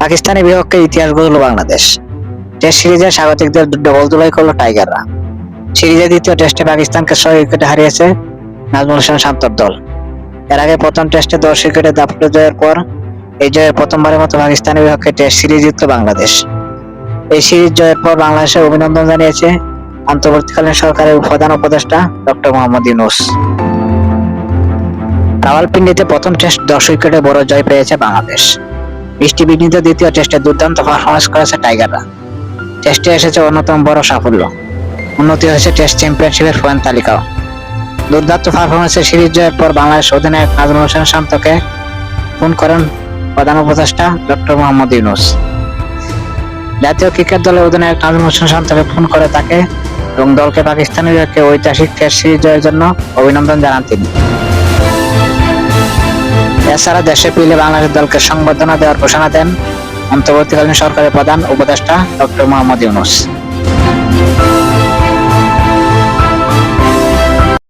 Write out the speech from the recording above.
পাকিস্তানের বিপক্ষে ইতিহাস গড়ল বাংলাদেশ। টেস্ট সিরিজে স্বাগতিকদের ডবল ধুলাই করলো টাইগাররা। সিরিজের দ্বিতীয় টেস্টে পাকিস্তানকে 6 উইকেটে হারিয়েছে নাজমুল হোসেন শান্তর দল। এর আগে প্রথম টেস্টে 10 উইকেটে দাপুটে জয়ের পর এই জয়ে প্রথমবারের মতো পাকিস্তানের বিপক্ষে টেস্ট সিরিজ জিতল বাংলাদেশ। এই সিরিজ জয়ের পর বাংলাদেশে অভিনন্দন জানিয়েছে অন্তর্বর্তীকালীন সরকারের প্রধান উপদেষ্টা ডক্টর মোহাম্মদ ইউনূস। রাওয়ালপিন্ডিতে প্রথম টেস্ট 10 উইকেটে বড় জয় পেয়েছে বাংলাদেশ। বৃষ্টিবিঘ্নিত দ্বিতীয় টেস্টে দুর্দান্ত পারফরমেন্স করেছে টাইগাররা। টেস্টে এসেছে অন্যতম বড় সাফল্য, উন্নতি হয়েছে টেস্ট চ্যাম্পিয়নশিপের পয়েন্ট তালিকাও। দুর্দান্ত পারফরমেন্সের সিরিজ জয়ের পর বাংলাদেশ অধিনায়ক নাজমুল হোসেন শান্তকে ফোন করেন প্রধান উপদেষ্টা ডক্টর মোহাম্মদ ইউনূস। জাতীয় ক্রিকেট দলের অধিনায়ক নাজমুল হোসেন শান্তকে ফোন করে তাকে এবং দলকে পাকিস্তানের বিপক্ষে ঐতিহাসিক টেস্ট সিরিজ জয়ের জন্য অভিনন্দন জানান তিনি। এছাড়া দেশে ফিরলে বাংলাদেশ দলকে সংবর্ধনা দেওয়ার ঘোষণা দেন অন্তর্বর্তীকালীন সরকারের প্রধান উপদেষ্টা ডক্টর মোহাম্মদ ইউনূস।